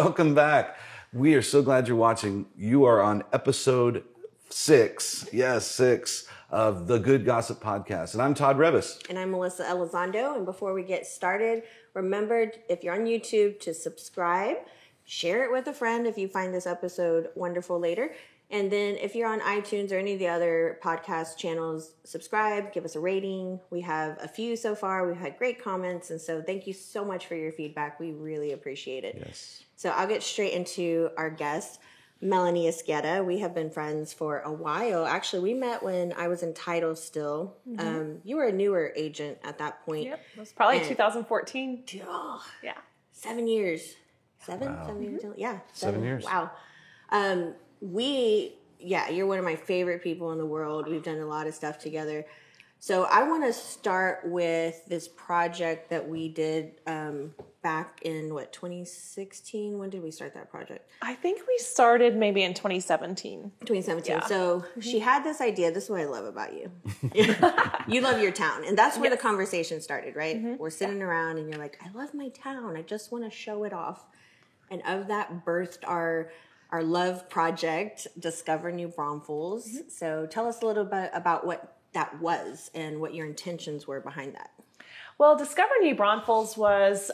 Welcome back. We are so glad you're watching. You are on episode 6, yes, 6 of the Good Gossip Podcast. And I'm Todd Revis. And I'm Melissa Elizondo. And before we get started, remember, if you're on YouTube, to subscribe, share it with a friend if you find this episode wonderful later. And then if you're on iTunes or any of the other podcast channels, subscribe, give us a rating. We have a few so far. We've had great comments. And so thank you so much for your feedback. We really appreciate it. Yes. So I'll get straight into our guest, Melanie Esqueda. We have been friends for a while. Actually, we met when I was in title still. Mm-hmm. You were a newer agent at that point. Yep, it was probably 2014. Oh, yeah. 7 years. Seven? Wow. 7 years? Yeah. 7 years. Wow. You're one of my favorite people in the world. We've done a lot of stuff together. So I want to start with this project that we did back in, 2016? When did we start that project? I think we started maybe in 2017. 2017. Yeah. So she had this idea. This is what I love about you. You love your town. And that's where the conversation started, right? Mm-hmm. We're sitting around and you're like, I love my town. I just want to show it off. And of that birthed our love project, Discover New Braunfels. Mm-hmm. So tell us a little bit about what that was and what your intentions were behind that. Well, Discover New Braunfels was,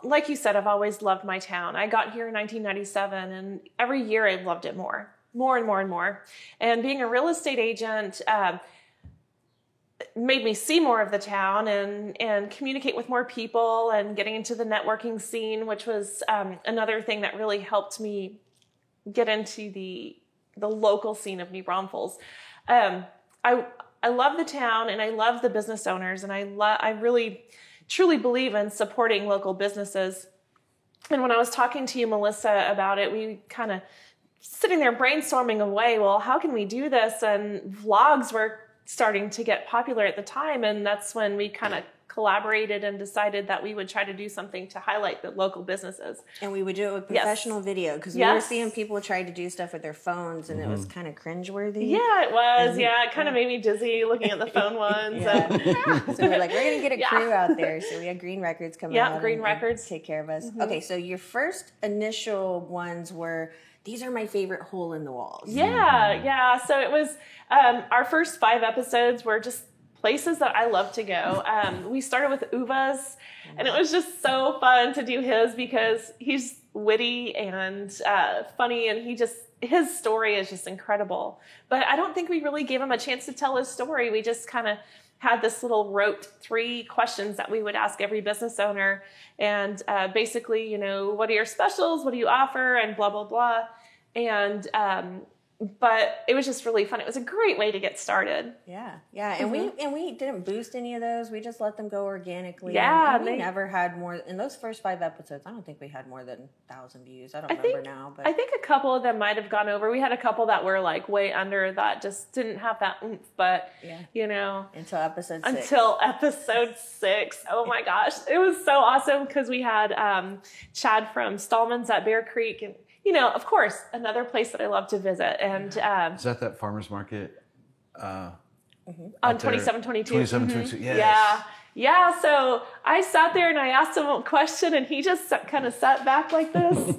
like you said, I've always loved my town. I got here in 1997, and every year I loved it more and more and more. And being a real estate agent made me see more of the town and communicate with more people and getting into the networking scene, which was another thing that really helped me get into the local scene of New Braunfels. I love the town and I love the business owners, and I really truly believe in supporting local businesses. And when I was talking to you, Melissa, about it, we kind of sitting there brainstorming away, well, how can we do this? And vlogs were starting to get popular at the time, and that's when we kind of collaborated and decided that we would try to do something to highlight the local businesses. And we would do it with professional video, because we were seeing people try to do stuff with their phones, and it was kind of cringeworthy. Yeah, it was. It kind of made me dizzy looking at the phone ones. So we're like, we're going to get a crew out there. So we had Green Records come out. Yeah, Green Records. Take care of us. Mm-hmm. Okay, so your first initial ones were, these are my favorite hole in the walls. Yeah. So it was, our first 5 episodes were just places that I love to go. We started with Uva's, and it was just so fun to do his because he's witty and funny, and his story is just incredible. But I don't think we really gave him a chance to tell his story. We just kind of had this little rote 3 questions that we would ask every business owner. And basically, what are your specials? What do you offer? And blah, blah, blah. And but it was just really fun. It was a great way to get started. Yeah. And we didn't boost any of those. We just let them go organically. Yeah. And we never had more, in those first 5 episodes, I don't think we had more than 1,000 views. I don't remember now. But I think a couple of them might have gone over. We had a couple that were like way under that, just didn't have that oomph. But, Until episode 6. Until episode 6. Oh my gosh. It was so awesome because we had Chad from Stallman's at Bear Creek, and of course, another place that I love to visit. And is that farmer's market? On 2722. 2722, yes. Yeah. So I sat there and I asked him a question, and he just kind of sat back like this.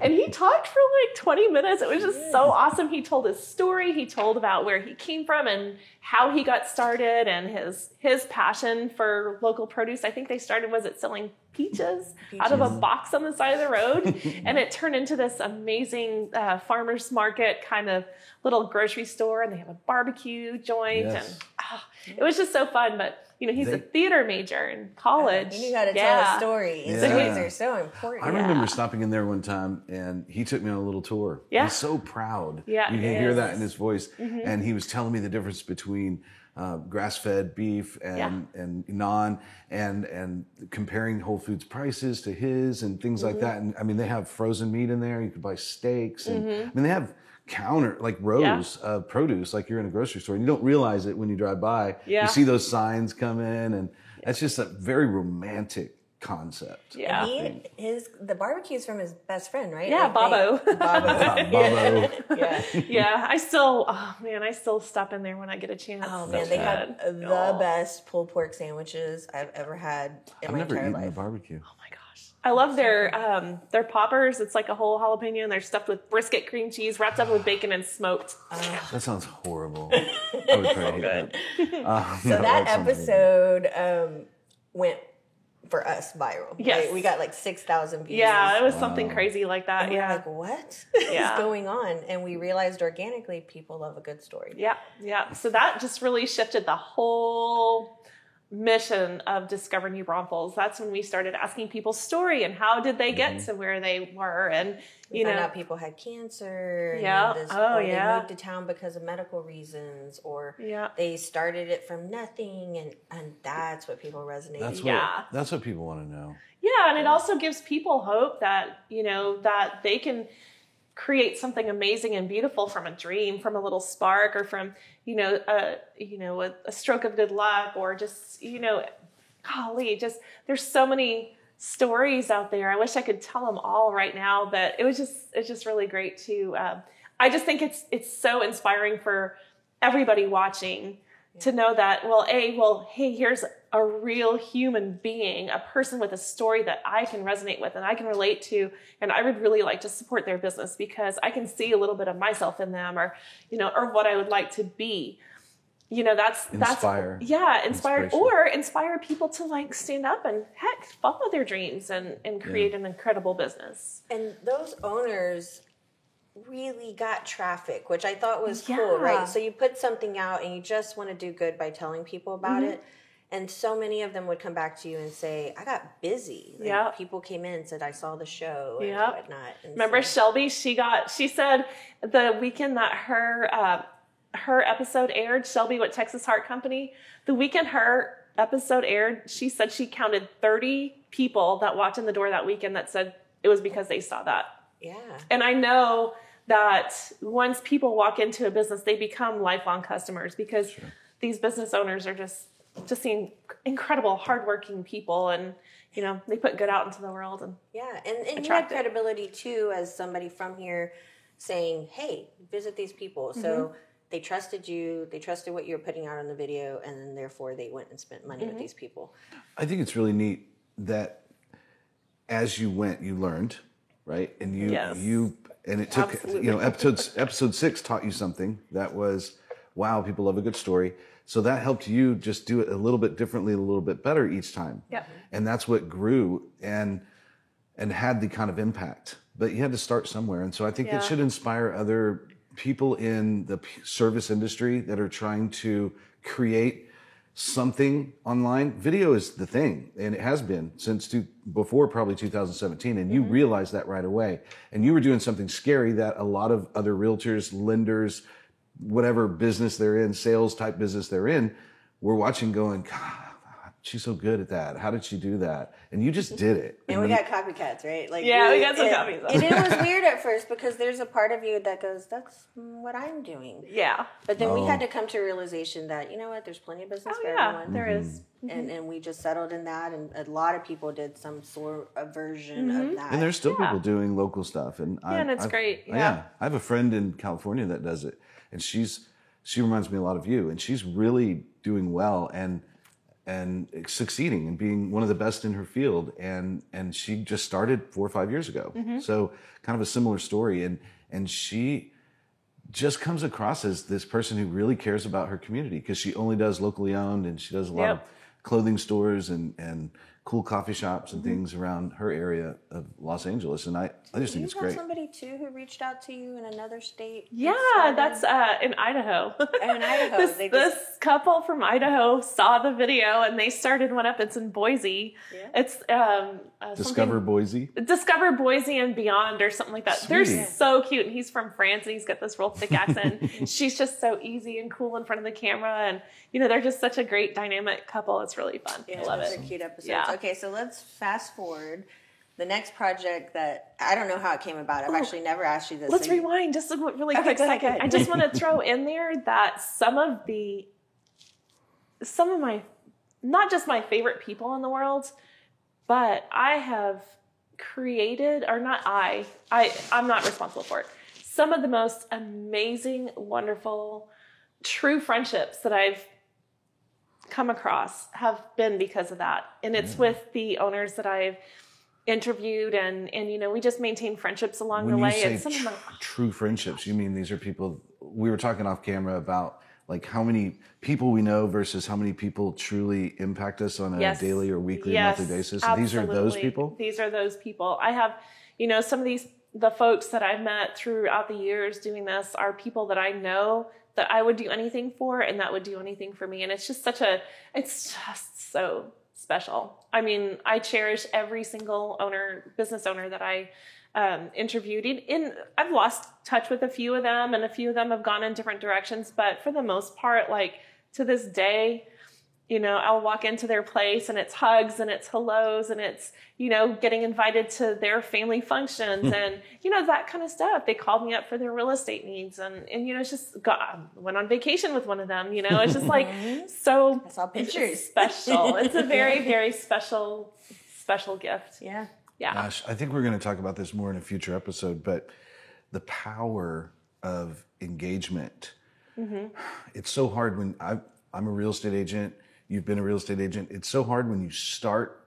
And he talked for like 20 minutes. It was just so awesome. He told his story. He told about where he came from and how he got started, and his passion for local produce. I think they started, selling peaches out of a box on the side of the road. And it turned into this amazing farmer's market kind of little grocery store, and they have a barbecue joint. Yes. And it was just so fun. But he's a theater major in college. He knew how to tell a story. Yeah. Stories are so important. I remember stopping in there one time, and he took me on a little tour. Yeah. He's so proud. Yeah, you can hear that in his voice. Mm-hmm. And he was telling me the difference between grass-fed beef and non, and comparing Whole Foods prices to his and things like that. And I mean, they have frozen meat in there. You could buy steaks, and I mean, they have rows of produce like you're in a grocery store, and you don't realize it when you drive by. You see those signs come in, and that's just a very romantic concept. Yeah. And the barbecue's from his best friend, right? Yeah, Bobo. Bobo. Yeah. I still stop in there when I get a chance. Oh man, they have the best pulled pork sandwiches I've ever had in my entire life. I've never eaten a barbecue. Oh my gosh. I love their poppers. It's like a whole jalapeno, and they're stuffed with brisket cream cheese, wrapped up with bacon and smoked. That sounds horrible. I would probably hate that. So that episode went for us viral. Yes. Right? We got like 6,000 views. Yeah, it was something crazy like that. And we're Yeah. like, what Yeah. is going on? And we realized organically people love a good story. Yeah, yeah. So that just really shifted the whole mission of Discover New Braunfels. That's when we started asking people's story and how did they get to where they were, and We found out people had cancer. Yeah. And Oh, or yeah. they moved to town because of medical reasons, or Yeah. they started it from nothing, and that's what people resonate with. That's what people want to know. Yeah, and it also gives people hope that, that they can create something amazing and beautiful from a dream, from a little spark, or from, a stroke of good luck, or just, golly, just there's so many stories out there. I wish I could tell them all right now, but it's just really great to, I just think it's so inspiring for everybody watching to know that, hey, here's a real human being, a person with a story that I can resonate with and I can relate to, and I would really like to support their business because I can see a little bit of myself in them, or what I would like to be. Inspire. Inspire people to like stand up and heck, follow their dreams and create an incredible business. And those owners really got traffic, which I thought was cool, right? So you put something out and you just want to do good by telling people about it. And so many of them would come back to you and say, I got busy. Like, people came in and said, I saw the show and whatnot. And remember Shelby? She said the weekend that her episode aired, Shelby with Texas Heart Company, the weekend her episode aired, she said she counted 30 people that walked in the door that weekend that said it was because they saw that. Yeah. And I know that once people walk into a business, they become lifelong customers because these business owners are just seeing incredible, hardworking people, and they put good out into the world. And and you had credibility too as somebody from here saying, "Hey, visit these people." So they trusted you, they trusted what you were putting out on the video, and then therefore they went and spent money with these people. I think it's really neat that as you went, you learned, right? And it took episode 6 taught you something that was, wow, people love a good story. So that helped you just do it a little bit differently, a little bit better each time. Yeah. And that's what grew and had the kind of impact. But you had to start somewhere. And so I think it should inspire other people in the service industry that are trying to create something online. Video is the thing, and it has been since before probably 2017. And you realized that right away. And you were doing something scary that a lot of other realtors, lenders, whatever business they're in, sales type business they're in, we're watching going, God, she's so good at that. How did she do that? And you just did it. And we got copycats, right? Like, we got some copies. And it was weird at first because there's a part of you that goes, that's what I'm doing. Yeah. But then we had to come to a realization that, you know what, there's plenty of business for everyone. There is. And we just settled in that, and a lot of people did some sort of version of that. And there's still people doing local stuff. And it's great. I have a friend in California that does it. And she reminds me a lot of you, and she's really doing well and succeeding and being one of the best in her field. And she just started 4 or 5 years ago. So kind of a similar story. And she just comes across as this person who really cares about her community because she only does locally owned, and she does a lot of clothing stores and cool coffee shops and things around her area of Los Angeles. And I just think it's great. You have somebody too who reached out to you in another state? Yeah, that's in Idaho. In Idaho. This couple from Idaho saw the video and they started one up. It's in Boise. Yeah. It's Discover Boise and Beyond or something like that. Sweet. They're so cute. And he's from France and he's got this real thick accent. She's just so easy and cool in front of the camera. And, they're just such a great dynamic couple. It's really fun. Yeah, I love it. They're cute episodes. Yeah. Okay, so let's fast forward. The next project that I don't know how it came about. I've actually never asked you this. Let's rewind just a really quick second. I just want to throw in there that some of my, not just my favorite people in the world, but I have created, or not I'm not responsible for it. Some of the most amazing, wonderful, true friendships that I've come across have been because of that. And it's with the owners that I've interviewed, and we just maintain friendships along When the you way. say And some of them, true friendships, you mean these are people, we were talking off camera about like how many people we know versus how many people truly impact us on a daily or weekly or monthly basis. And these are those people? These are those people. I have, some of the folks that I've met throughout the years doing this are people that I know that I would do anything for and that would do anything for me. And it's just it's just so special. I mean, I cherish every single business owner that I interviewed. I've lost touch with a few of them, and a few of them have gone in different directions. But for the most part, like to this day, I'll walk into their place and it's hugs and it's hellos and it's, getting invited to their family functions and, that kind of stuff. They called me up for their real estate needs and it's just, God, went on vacation with one of them, it's just like, so I saw pictures. Special. It's a very, very special gift. Yeah. Yeah. Gosh, I think we're going to talk about this more in a future episode, but the power of engagement. It's so hard when I'm a real estate agent. You've been a real estate agent. It's so hard when you start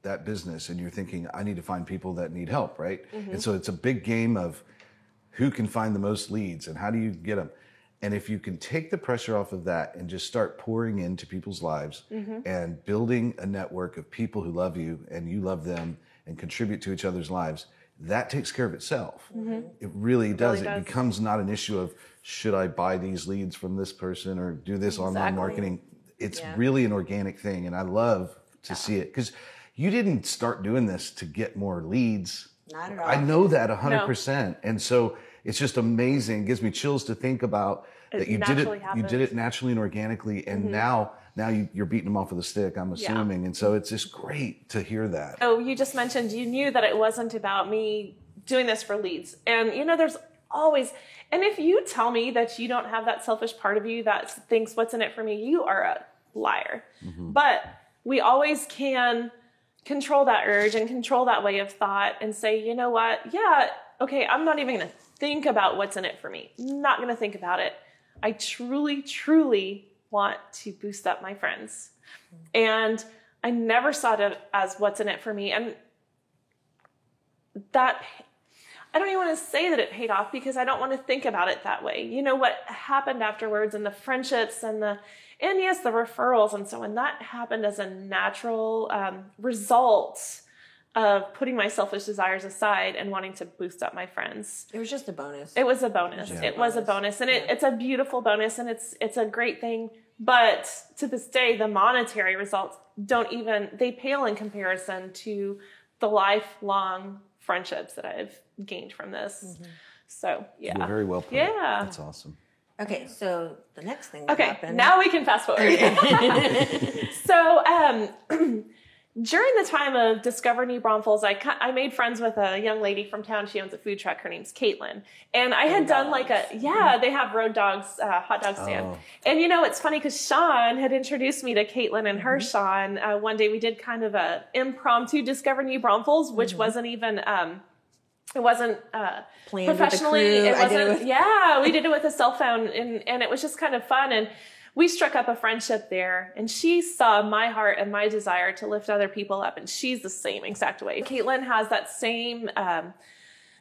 that business and you're thinking, I need to find people that need help, right? And so it's a big game of who can find the most leads and how do you get them? And if you can take the pressure off of that and just start pouring into people's lives and building a network of people who love you and you love them and contribute to each other's lives, that takes care of itself. It really does. It becomes not an issue of, should I buy these leads from this person or do this online marketing? It's really an organic thing. And I love to see it because you didn't start doing this to get more leads. Not at all. I know that 100%. And so it's just amazing. It gives me chills to think about that you did it. You did it naturally and organically. And now you're beating them off with a stick, I'm assuming. And so it's just great to hear that. Oh, you just mentioned you knew that it wasn't about me doing this for leads. And, there's always, and if you tell me that you don't have that selfish part of you that thinks what's in it for me, you are a liar. But we always can control that urge and control that way of thought and say, you know what? Yeah, okay, I'm not even going to think about what's in it for me. Not going to think about it. I truly, truly want to boost up my friends. And I never saw it as what's in it for me. And that, I don't even want to say that it paid off because I don't want to think about it that way. What happened afterwards and the friendships and yes, the referrals and so on, that happened as a natural result of putting my selfish desires aside and wanting to boost up my friends. It was just a bonus. It was a bonus. Yeah. It was a bonus. And it's a beautiful bonus and it's a great thing. But to this day, the monetary results they pale in comparison to the lifelong friendships that I've gained from this. So, yeah. You're very well put. Yeah. That's awesome. Okay, so the next thing that happened. Now we can fast forward. So, during the time of Discover New Braunfels, I made friends with a young lady from town. She owns a food truck. Her name's Caitlin. And I had done they have Road Dogs, hot dog stand. Oh. And it's funny because Sean had introduced me to Caitlin and her Sean. One day we did kind of a impromptu Discover New Braunfels, which wasn't even, it wasn't planned professionally. With the crew. It wasn't. We did it with a cell phone, and it was just kind of fun. And we struck up a friendship there. And she saw my heart and my desire to lift other people up, and she's the same exact way. Caitlin has that same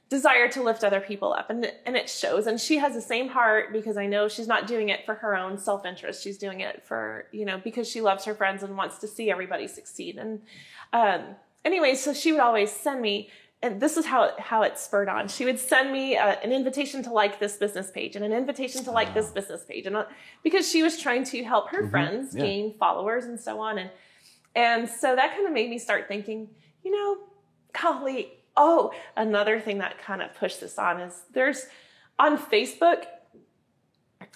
desire to lift other people up, and it shows. And she has the same heart because I know she's not doing it for her own self-interest. She's doing it for because she loves her friends and wants to see everybody succeed. And anyway, so she would always send me. And this is how it spurred on. She would send me an invitation to like this business page and an invitation to like this business page. And because she was trying to help her friends gain followers and so on. And so that kind of made me start thinking, golly, another thing that kind of pushed this on is there's on Facebook,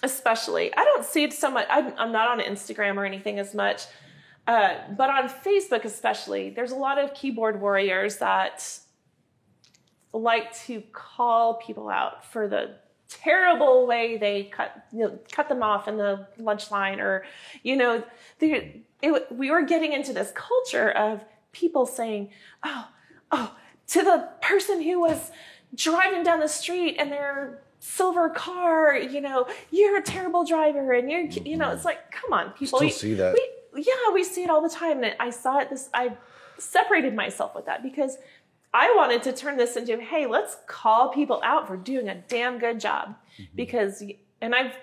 especially, I don't see it so much. I'm not on Instagram or anything as much. But on Facebook especially, there's a lot of keyboard warriors that like to call people out for the terrible way they cut them off in the lunch line, or we were getting into this culture of people saying, oh, to the person who was driving down the street in their silver car, you're a terrible driver, and it's like, come on, people. Still see that. We see it all the time, and I saw it. I separated myself with that because I wanted to turn this into, hey, let's call people out for doing a damn good job. Because, and I've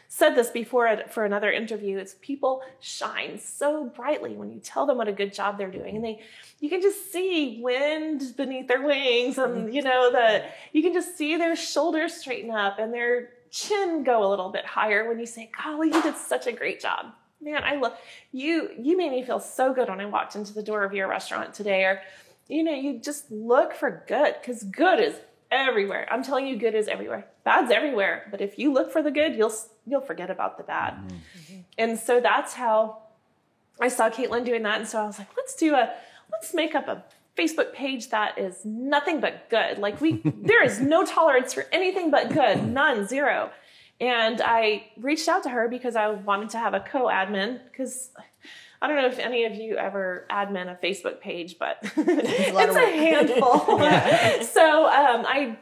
said this before for another interview, it's people shine so brightly when you tell them what a good job they're doing. And you can just see wind beneath their wings, and you can just see their shoulders straighten up and their chin go a little bit higher when you say, golly, you did such a great job. Man, I love you. You made me feel so good when I walked into the door of your restaurant today. Or, you just look for good, because good is everywhere. I'm telling you, good is everywhere. Bad's everywhere. But if you look for the good, you'll forget about the bad. Mm-hmm. And so that's how I saw Caitlin doing that. And so I was like, let's make up a Facebook page that is nothing but good. Like there is no tolerance for anything but good. None, zero. And I reached out to her because I wanted to have a co-admin, because I don't know if any of you ever admin a Facebook page, but it's a handful. So I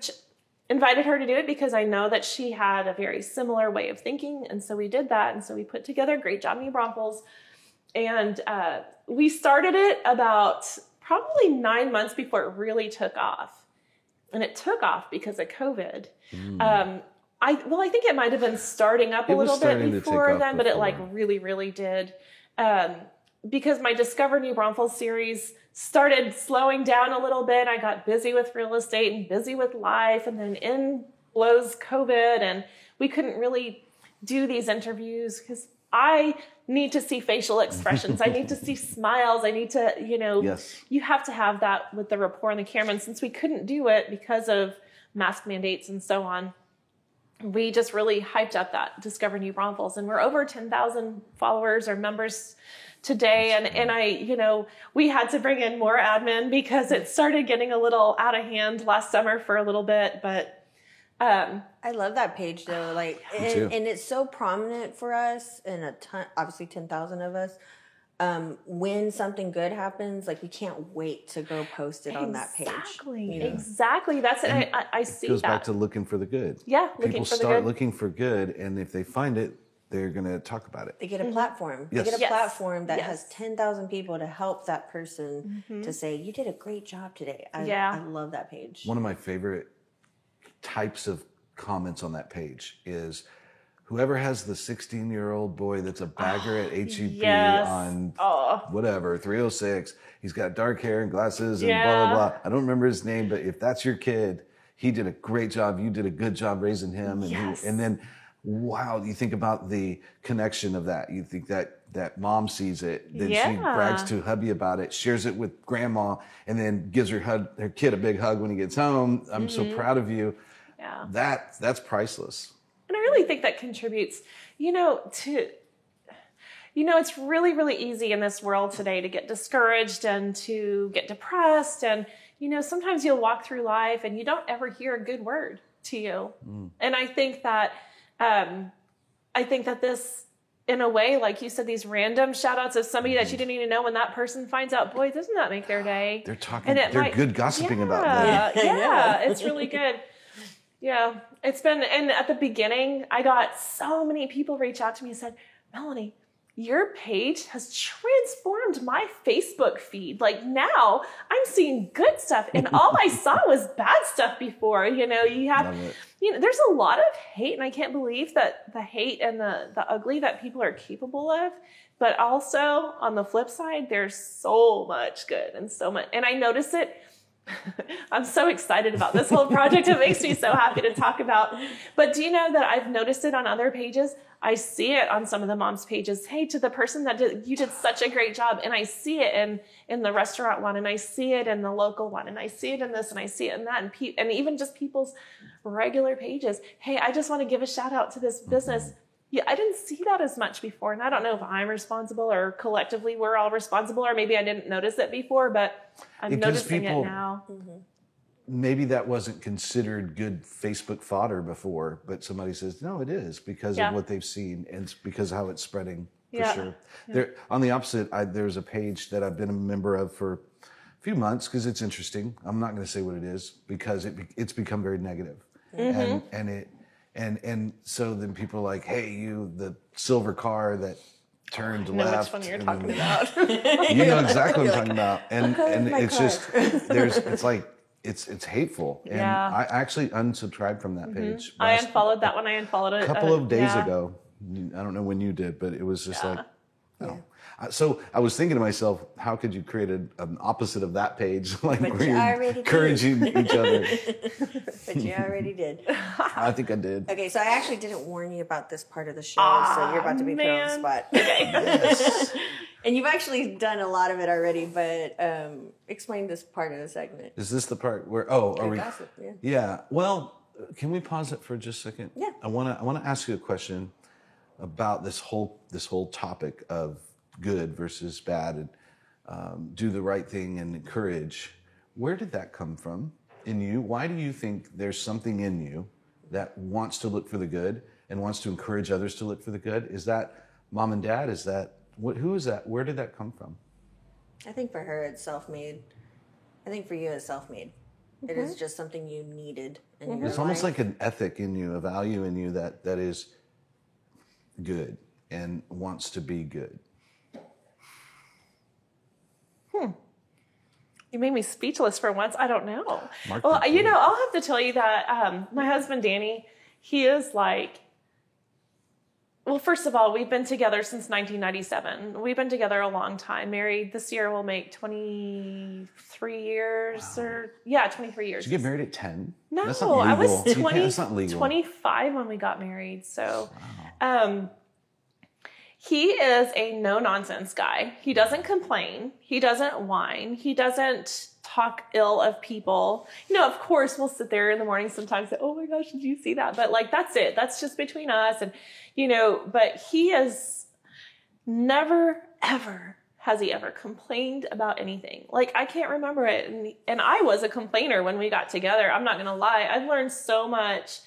invited her to do it because I know that she had a very similar way of thinking. And so we did that. And so we put together Great Job New Braunfels. And we started it about probably 9 months before it really took off. And it took off because of COVID. I think it might have been starting up a little bit before then, but it really, really did. Because my Discover New Braunfels series started slowing down a little bit. I got busy with real estate and busy with life, and then in blows COVID, and we couldn't really do these interviews because I need to see facial expressions. I need to see smiles. I need to, Yes. You have to have that with the rapport and the camera. And since we couldn't do it because of mask mandates and so on, we just really hyped up that Discover New Braunfels, and we're over 10,000 followers or members today. And we had to bring in more admin because it started getting a little out of hand last summer for a little bit, but I love that page though. And it's so prominent for us, and a ton, obviously 10,000 of us. When something good happens, we can't wait to go post it on that page. Exactly. That's it. I see that. It goes back to looking for the good. Yeah, people start looking for good, and if they find it, they're going to talk about it. They get a platform. Yes. They get a platform that has 10,000 people to help that person to say, you did a great job today. I love that page. One of my favorite types of comments on that page is whoever has the 16-year-old boy that's a bagger at HEB on whatever, 306, he's got dark hair and glasses and blah, blah, blah. I don't remember his name, but if that's your kid, he did a great job. You did a good job raising him. And then, wow, you think about the connection of that. You think that mom sees it, then she brags to hubby about it, shares it with grandma, and then gives her kid a big hug when he gets home. I'm so proud of you. Yeah. That's priceless. And I really think that contributes, it's really, really easy in this world today to get discouraged and to get depressed. And, sometimes you'll walk through life and you don't ever hear a good word to you. And I think that this, in a way, like you said, these random shout outs of somebody that you didn't even know, when that person finds out, boy, doesn't that make their day? They're talking, they're good gossiping about that. Yeah, it's really good. Yeah, it's been, and at the beginning, I got so many people reach out to me and said, Melanie, your page has transformed my Facebook feed. Now I'm seeing good stuff, and all I saw was bad stuff before. You have, there's a lot of hate, and I can't believe that the hate and the ugly that people are capable of. But also on the flip side, there's so much good and so much, and I notice it. I'm so excited about this whole project. It makes me so happy to talk about. But do you know that I've noticed it on other pages? I see it on some of the moms' pages. Hey, to the person that you did such a great job. And I see it in the restaurant one, and I see it in the local one, and I see it in this, and I see it in that, and even just people's regular pages. Hey, I just want to give a shout out to this business. Yeah, I didn't see that as much before, and I don't know if I'm responsible or collectively we're all responsible, or maybe I didn't notice it before, but I'm noticing it now. Maybe that wasn't considered good Facebook fodder before, but somebody says, no, it is because of what they've seen, and it's because of how it's spreading, for sure. There, on the opposite, there's a page that I've been a member of for a few months because it's interesting. I'm not going to say what it is because it's become very negative. And so then people are like, hey, you, the silver car that turned I know left. which one you're and talking then- about. You know exactly what I'm talking about. And my it's car. just, it's like, it's hateful. And Yeah. I actually unsubscribed from that page. I last- unfollowed that one. I unfollowed it a couple of days yeah. ago. I don't know when you did, but it was just Yeah. like, oh. So I was thinking to myself, how could you create an opposite of that page, like But where you you're already did. encouraging each other? But you already did. I think I did. Okay, so I actually didn't warn you about this part of the show, so you're about to be put on the man. spot. Yes. And you've actually done a lot of it already, but explain this part of the segment. Is this the part where? Oh, are we? Gossip, yeah. Yeah. Well, can we pause it for just a second? Yeah. I wanna ask you a question about this whole topic of good versus bad, and do the right thing and encourage. Where did that come from in you? Why do you think there's something in you that wants to look for the good and wants to encourage others to look for the good? Is that mom and dad? Is that who is that? Where did that come from? I think for her, it's self-made. I think for you, it's self-made. It is just something you needed in your It's almost life. like an ethic in you, a value in you that is good and wants to be good. You made me speechless for once. I don't know. Mark Well, the you know, I'll have to tell you that my husband, Danny, he is like, well, first of all, we've been together since 1997. We've been together a long time. Married this year will make 23 years Wow. 23 years. Did you get married at 10? No, That's not I legal. was You can't- that's not legal. 25 when we got married. So, he is a no-nonsense guy. He doesn't complain. He doesn't whine. He doesn't talk ill of people. You know, of course, we'll sit there in the morning sometimes and say, oh my gosh, did you see that? But like, that's it. That's just between us. And, you know, but he is never, ever has he ever complained about anything. Like, I can't remember it. And I was a complainer when we got together. I'm not going to lie. I've learned so much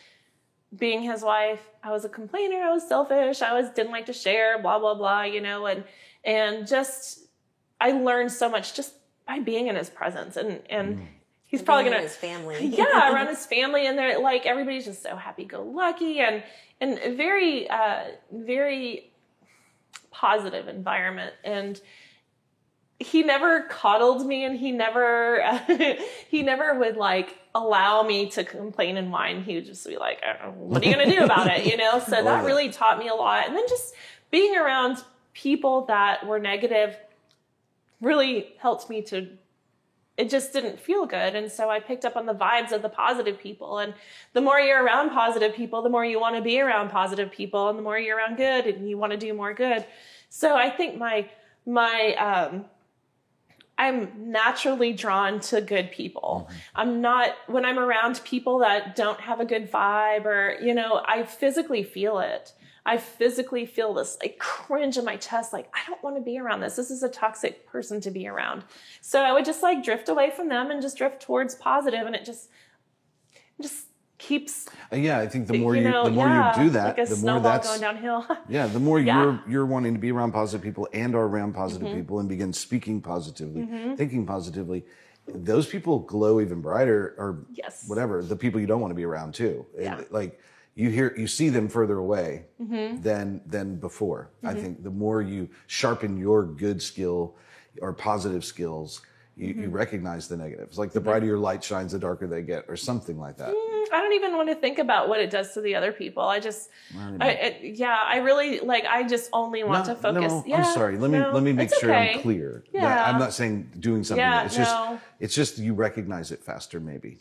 being his wife. I was a complainer. I was selfish. Didn't like to share, blah, blah, blah, you know, and just, I learned so much just by being in his presence. And he's probably Being going in his family. yeah, around his family. And they're like, everybody's just so happy-go-lucky and very, very positive environment. And he never coddled me, and he never would like allow me to complain and whine. He would just be like, oh, what are you going to do about it? You know? So that really taught me a lot. And then just being around people that were negative really helped me it just didn't feel good. And so I picked up on the vibes of the positive people. And the more you're around positive people, the more you want to be around positive people. And the more you're around good and you want to do more good. So I think I'm naturally drawn to good people. When I'm around people that don't have a good vibe or, you know, I physically feel it. I physically feel this like cringe in my chest. Like, I don't want to be around this. This is a toxic person to be around. So I would just like drift away from them and just drift towards positive. And it just keeps, Yeah, I think the more you you know, do that, like a the more snowball that's going downhill. yeah, the more Yeah. you're wanting to be around positive people and are around positive people and begin speaking positively, thinking positively. Those people glow even brighter, or Yes. whatever. The people you don't want to be around too. Yeah. Like you see them further away than before. I think the more you sharpen your good skill or positive skills, you recognize the negatives. Like the brighter your light shines, the darker they get, or something like that. I don't even want to think about what it does to the other people. I just, I really like. I just only want to focus. No, yeah, I'm sorry. Let me make it's sure okay. I'm clear. Yeah. I'm not saying doing something. Yeah, It's just you recognize it faster, maybe.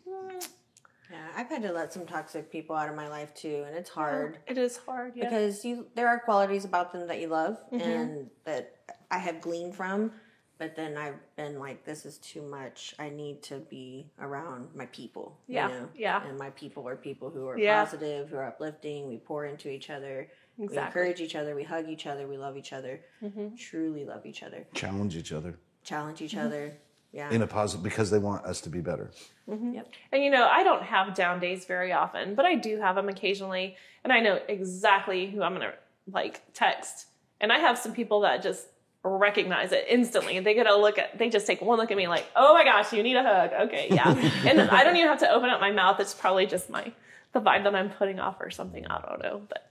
Yeah, I've had to let some toxic people out of my life too, and it's hard. It is hard, yeah. Because there are qualities about them that you love and that I have gleaned from, but then I've been like, this is too much. I need to be around my people. Yeah, You know? yeah. And my people are people who are Yeah. positive, who are uplifting. We pour into each other. We Exactly. encourage each other. We hug each other. We love each other. Truly love each other. Challenge each other Challenge each other. Yeah. in a positive because they want us to be better. Yep. And you know, I don't have down days very often, but I do have them occasionally, and I know exactly who I'm gonna like text. And I have some people that just recognize it instantly. They just take one look at me like, oh my gosh, you need a hug. Okay, yeah. And I don't even have to open up my mouth. It's probably just my the vibe that I'm putting off or something. I don't know, but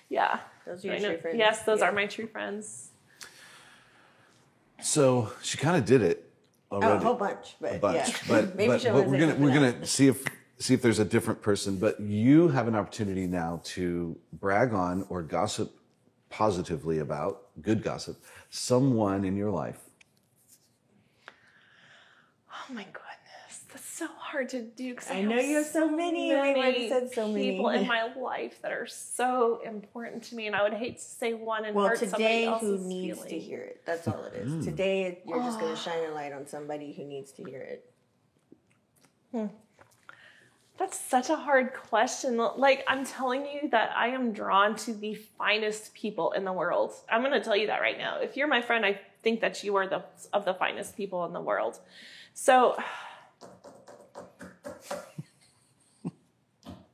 yeah. Those are your true friends. Yes, those are my true friends. So she kind of did it already. Oh, a whole bunch, but yeah. But Maybe she'll we're listen gonna see if there's a different person. But you have an opportunity now to brag on or gossip positively about, good gossip, someone in your life. Oh my goodness, that's so hard to do. Cause I know you have so many. We already said so many people in my life that are so important to me, and I would hate to say one and hurt somebody today, else's who needs feeling. to hear it? That's all it is. Today, you're just going to shine a light on somebody who needs to hear it. That's such a hard question. Like, I'm telling you that I am drawn to the finest people in the world. I'm going to tell you that right now. If you're my friend, I think that you are of the finest people in the world. So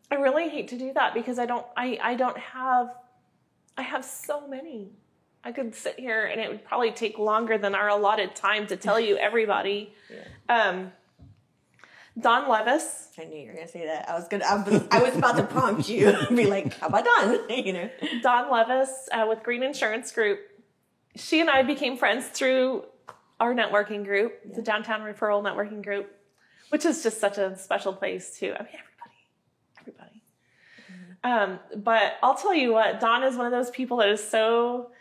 I really hate to do that because I have so many. I could sit here and it would probably take longer than our allotted time to tell you everybody. Don Levis. I knew you were going to say that. I was about to prompt you and be like, how about Don? Don Levis with Green Insurance Group. She and I became friends through our networking group, the Downtown Referral Networking Group, which is just such a special place too. I mean, everybody. But I'll tell you what, Dawn is one of those people that is so,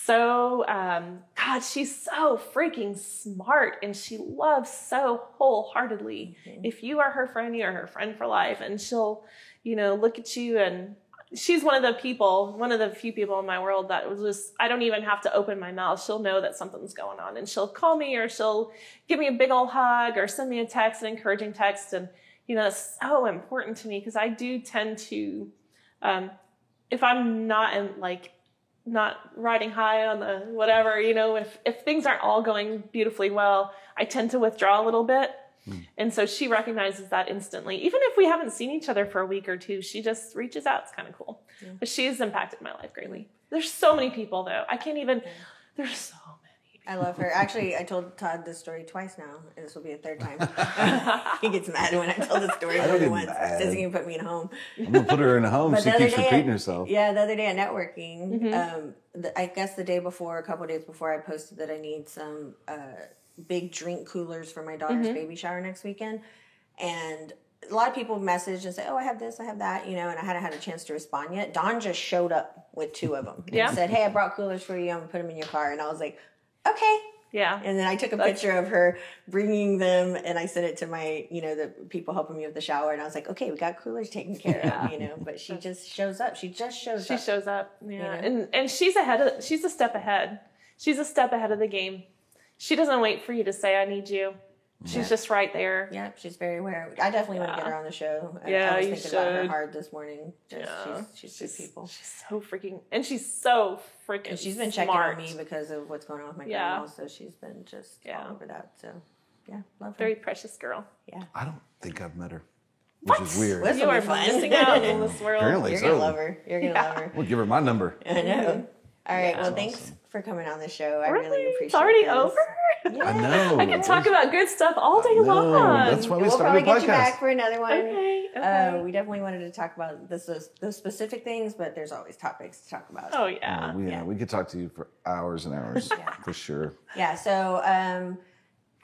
God, she's so freaking smart and she loves so wholeheartedly. Mm-hmm. If you are her friend, you are her friend for life. And she'll, look at you, and she's one of the few people in my world that was just, I don't even have to open my mouth. She'll know that something's going on, and she'll call me, or she'll give me a big old hug, or send me a text, an encouraging text. And, it's so important to me because I do tend to, if I'm not riding high on the whatever, if things aren't all going beautifully well, I tend to withdraw a little bit. And so she recognizes that instantly. Even if we haven't seen each other for a week or two, she just reaches out. It's kind of cool. Yeah. But she's impacted my life greatly. There's so many people though. I can't even, there's so many. I love her. Actually, I told Todd this story twice now, and this will be a third time. He gets mad when I tell the story more than once. Doesn't even put me in a home. I'm going to put her in a home. She keeps repeating herself. Yeah, the other day at networking, I guess a couple of days before, I posted that I need some big drink coolers for my daughter's baby shower next weekend. And a lot of people message and say, oh, I have this, I have that, and I hadn't had a chance to respond yet. Dawn just showed up with 2 of them and said, hey, I brought coolers for you. I'm going to put them in your car. And I was like, okay. Yeah. And then I took a picture of her bringing them, and I sent it to my, the people helping me with the shower. And I was like, okay, we got coolers taken care of, but she just shows up. She shows up. Yeah. And she's a step ahead. She's a step ahead of the game. She doesn't wait for you to say, I need you. She's just right there. Yeah, she's very aware. I definitely want to get her on the show. Yeah, I was thinking about her hard this morning. She's good people. She's so freaking and she's been checking on me because of what's going on with my grandma, so she's been just all over that. So, love her. Very precious girl. Yeah. I don't think I've met her, which is weird. You are missing out in this world. Apparently You're going to love her. You're going to love her. We'll give her my number. I know. All right. Well, thanks for coming on the show. I really appreciate it. It's already over? Yeah. I know. I can talk about good stuff all day long. That's why we started the podcast. We'll probably get you back for another one. Okay. We definitely wanted to talk about those specific things, but there's always topics to talk about. Oh, yeah. We could talk to you for hours and hours, for sure. Yeah, so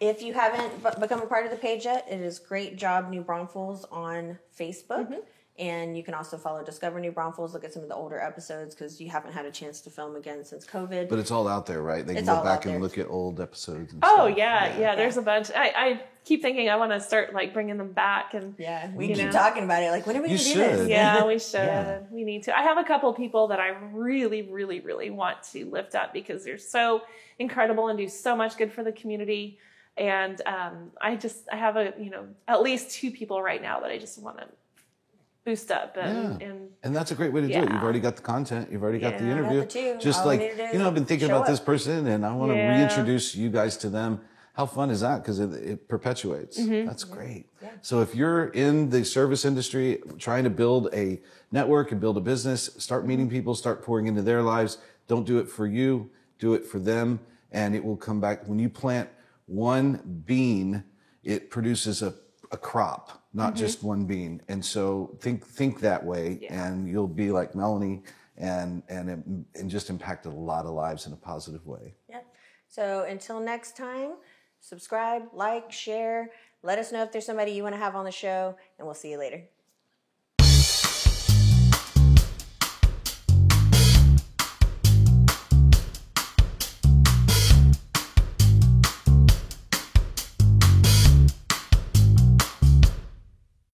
if you haven't become a part of the page yet, it is Great Job New Braunfels on Facebook. And you can also follow Discover New Braunfels, look at some of the older episodes because you haven't had a chance to film again since COVID. But it's all out there, right? They can go back and look at old episodes and stuff. Yeah, there's a bunch. I keep thinking I want to start bringing them back. And we keep talking about it. When are we going to do this? Yeah, we should. Yeah. We need to. I have a couple people that I really, really, really want to lift up because they're so incredible and do so much good for the community. And I have at least 2 people right now that I just want to boost up and that's a great way to do it. You've already got the content, you've already got the interview. Just I've been thinking about this person and I want to reintroduce you guys to them. How fun is that? Because it perpetuates. That's great. Yeah. So if you're in the service industry trying to build a network and build a business, start meeting people, start pouring into their lives. Don't do it for you, do it for them, and it will come back. When you plant one bean, it produces a crop, not just one bean. And so think that way, and you'll be like Melanie, and just impact a lot of lives in a positive way. Yep. So until next time, subscribe, like, share. Let us know if there's somebody you want to have on the show, and we'll see you later.